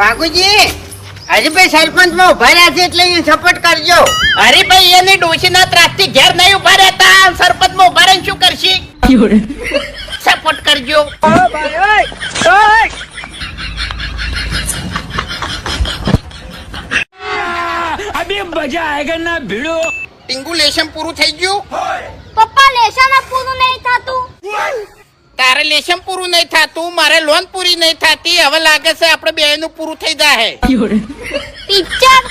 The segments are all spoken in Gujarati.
વાઘુજી હરીભાઈ સરપંચ માં ઉભા રહ્યા છે એટલે સપોર્ટ કરજો. હરીભાઈ એની ડોશીના ત્રાસથી ઘેર નહીં ઉભા રહેતા, સરપંચ માં ઉભા રહીને શું કરશી? સપોર્ટ કરજો. અભી મજા આયેગા ના ભીડો. ટીંગુ લેશન પૂરું થઈ ગયું? પપ્પા લેશન પૂરું નહીં થતું. તારે લેશન પૂરું નહીં થતું, મારે લોન પૂરી નહીં થતી. હવે લાગે છે આપણે બે નું પૂરું થઈ જાય. ટીચર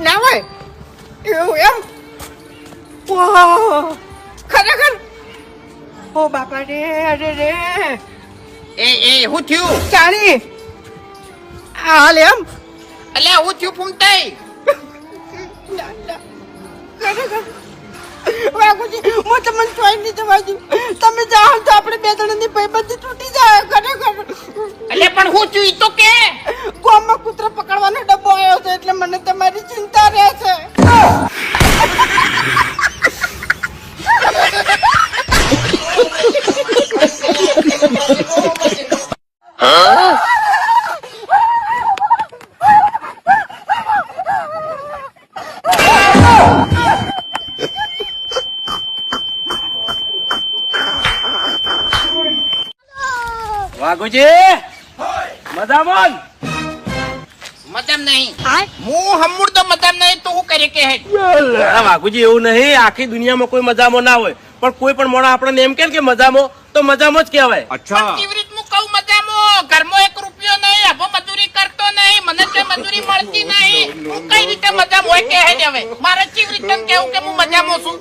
ના હોય એવું એમ? વાહ, ખરેખર? ઓ બાપા રે, અરે રે, એ હું થયું? ચાણી આ હાલ એમ? અલ્યા હું થયું ફૂમતાઈ? ખરેખર વાઘુજી હું તમને જોઈ નહીં જવા દઉં. તમે જાઓ તો આપણે બે જણાની ભાઈબંધી તૂટી જાય. ખરેખર અલ્યા પણ હું થયું ઈ તો કે. ગામમાં કૂતરો પકડવાનો ડબ્બો આવ્યો છે એટલે મને તમારી ચિંતા રહે છે. વાઘુજી મજામાં? મજામ નહીં. હું હમુર તો મજામ નહીં તો હું કરે કે હે? વાઘુજી એવું નહીં, આખી દુનિયામાં કોઈ મજામાં ના હોય, પણ કોઈ પણ મોણા આપણને એમ કે મજામાં તો મજામાં જ કહેવાય. પણ કેવી રીત હું કહું મજામાં? ઘરમાં 1 રૂપિયો નહીં, અભો મજૂરી કરતો નહીં, મને કઈ મજૂરી મળતી નહીં. હું કઈ રીતે મજામાં હોય કે હે? હવે મારે કેવી રીતે કેવું કે હું મજામાં છું?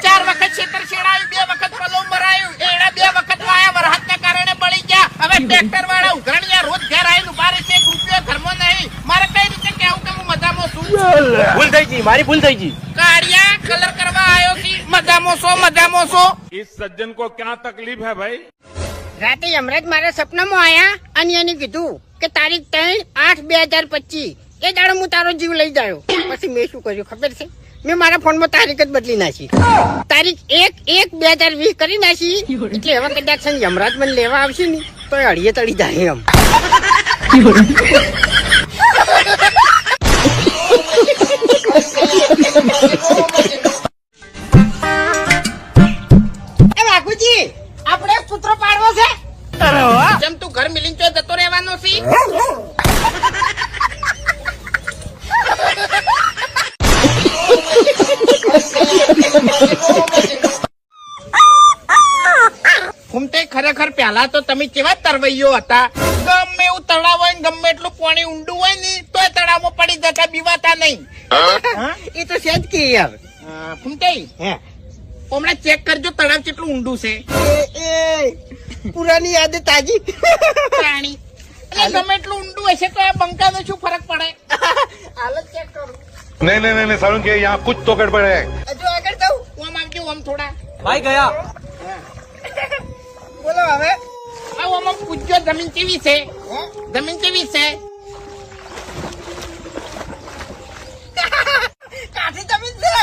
4 વખત ખેતર છેડાયું, 2 વખત પલોવ મરાયું, એડા 2 વખત વાયા, વરસાદના કારણે બળી ગયા. હવે ટ્રેક્ટર વાળા ઉઘરણિયા રોજ ઘેર આવીને ઉભા રહેશે, 1 રૂપિયો ઘરમાં નહીં. મારે કઈ રીતે કેવું કે હું મજામાં છું? ભૂલ થઈ ગઈ, મારી ભૂલ થઈ ગઈ. કાળિયા કલર કરવા આવ્યો છે, મજામાં છો? મજામાં છો? इस सज्जन को क्या तकलीफ है भाई? રાતે યમરાજ મારા સપનામાં આયા અને એને કીધું કે તારીખ 3/8/2025 એ દાડો હું તારો જીવ લઈ જાયો. પછી મેં શું કર્યું ખબર છે? મેં મારા ફોનમાં તારીખ જ બદલી નાખી. તારીખ 1/1/2020 કરી નાખી. એટલે હવે કદાચ છે ને યમરાજ મને લેવા આવશે ને તો એ અડીએ તળી જાય એમ. એ વાઘુજી આપણે એક કૂતરો પાડવો છે. જેમ તું ઘર મિલીને તો જતો રહેવાનો છે? ફૂમતે ખરેખર પહેલા તો તમે કેવા તરવૈયો હતા. ગમે એવું તળાવ હોય ને ગમે એટલું પાણી ઊંડું હોય ને તો તળાવમાં પડી જતા, બીવાતા નહીં. એ તો છે જ કે યાર. ફૂમતે હે હમણાં ચેક કરજો તળાવ કેટલું ઊંડું છે. એ પુરાની યાદ તાજી. પ્રાણી એટલે ગમે એટલું ઊંડું હશે તો આ બંકાનો શું ફરક પડે? હાલત ચેક કરું. नहीं नहीं नहीं सारुण के यहाँ कुछ तो गड़बड़ है. હજુ આગળ જાઉં? ઓમ આવજો, ઓમ થોડા. ભાઈ ગયા. બોલો હવે. આવો આમ પૂછજો જમીન કેવી છે? જમીન કેવી છે? કાઠી જમીન છે.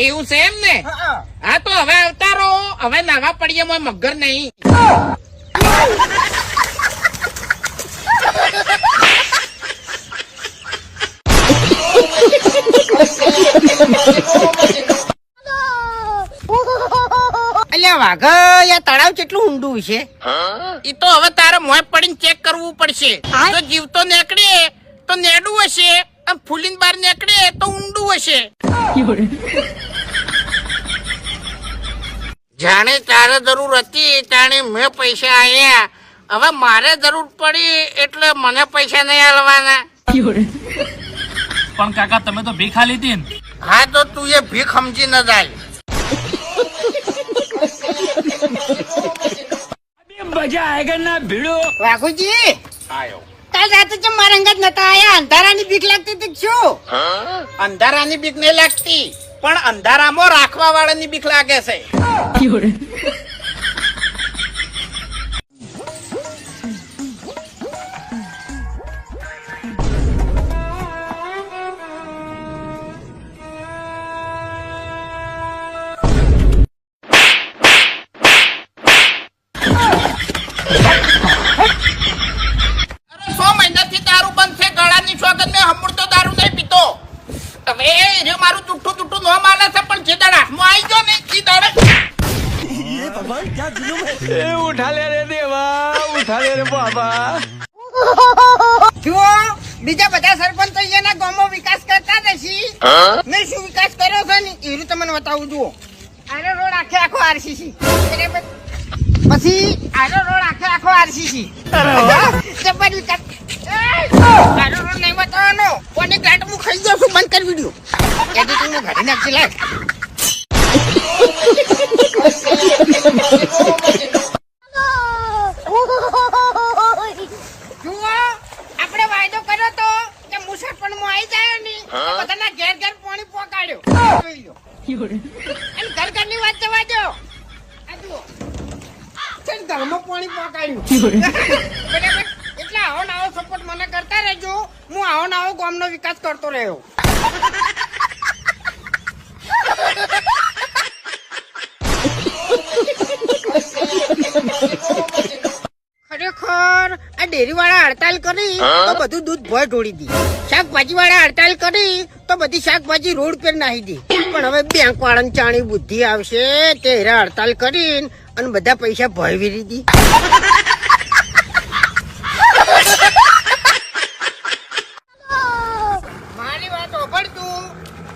એવું છે એમ ને? હા. હા તો હવે અવતારો. હવે નાવા પડીએ મગર નહીં. અલ્યા વાઘા યા તળાવ કેટલું ઊંડું છે? ઈ તો હવે તારે મોય પડીને ચેક કરવું પડશે. જો જીવતો નીકળે તો નેડું હશે, અને ફૂલીને બહાર નીકળે તો ઊંડું હશે. જાણે તારે જરૂર હતી તાણે મેં પૈસા આયા. હવે મારે જરૂર પડી એટલે મને પૈસા નહીં આલવાના. પણ કાકા તમે તો ભીખ આલી હતી ને. હા તો તું એ ભીખ સમજી ન જાય. અભી મજા આયેગા ના ભીડો. વાઘુજી आयो. કાલ રાતે જેમ મારા અંગત નતા આયા. અંધારાની બીક લાગતી હતી કે શું? અંધારાની બીક નહીં લાગતી, પણ અંધારામાં રાખવા વાળાની બીક લાગે છે. અરે 6 મહિનાથી દારૂ બંધ છે. ગળાની સોગંદ મેં હમણાં તો દારૂ નહીં પીતો. હવે એ મારું જુઠ્ઠું નો માને છે, પણ જે દાડા હાથમાં આવી ગયો ને એ દાડે જુઓ, બીજા બધા સરપંચ એના ગામમાં વિકાસ કરતા નથી. મેં શું વિકાસ કર્યો છે ને એ રીતે મને બતાવું. જુઓ, આનો રોડ આખો આરસીસી, પછી આનો રોડ આખો આરસીસી. જબર વિકાસ. આનો રોડ નહીં બતાવવાનો. કોની ગાંઠ હું ખાઈ જાઉં છું. બંધ કર વિડીયો. એડિટિંગ માં ઘડી નાખી લાગ. જુઓ, આપણે વાયદો કર્યો તો કે મુસાફરમાં આવી જાય ને બધાના ઘેર પાણી પહોંચાડ્યો. જોઈ લો. અને ઘરની વાત જવા દો. આ જુઓ, ઘરમાં પાણી પહોંચાડ્યું. બરાબર. એટલે આવો ને આવો સપોર્ટ મને કરતા રહેજો. હું આવો ને આવો ગામનો વિકાસ કરતો રહ્યો. ખરેખર આ ડેરી વાળા હડતાલ કરી તો બધું દૂધ ભોય ઢોળી દી. શાકભાજી વાળા હડતાલ કરી તો બધી શાકભાજી રોડ પર નાખી દી. પણ હવે બેંક વાળાની ચાણી બુદ્ધિ આવશે તે હેરા હડતાલ કરીને અને બધા પૈસા ભોય વીરી દી. મારી વાત સાંભળ તું.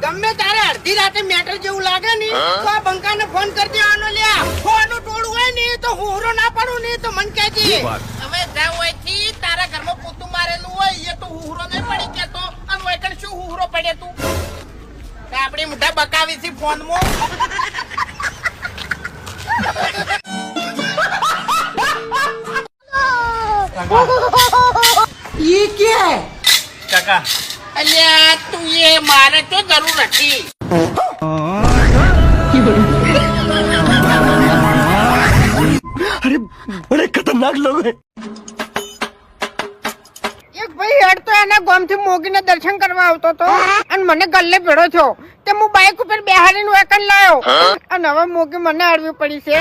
ગમે તારે અડધી રાતે મેટર જેવું લાગે ને તો આ બંકાને ફોન કરી દેવાનો. લ્યા ફોનનું ટોળું હોય ને તો હુરો ના પાડું ને તો મન કહેજે. હવે જાવ અહીંથી. તારા ઘરમાં પોતું મારેલું હોય એ તો હુહરો નહીં પડી કેતો. અને વૈકણ શું હુહરો પડે તું? આપડી મોઢા બકાવી છે ફોનમાં. ઈ કે કાકા અલ્યા તું એ મારે તો જરૂર હતી. बड़े खतरनाक लोग हैं. એક ભાઈ હેડ તો એના ગામથી મોગીને દર્શન કરવા આવતો હતો અને મને ગલ્લે ભેળો થયો. તે હું બાઇક ઉપર બેહાડીને વેકન લાયો અને હવે મોગી મને અડવી પડી છે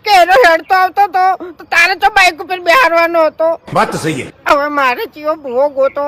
કે એનો હેડ તો આવતો હતો તો તારે તો બાઇક ઉપર બેહારવાનો હતો. बात तो सही है. હવે મારે ચિયો ભૂવો ગોતો.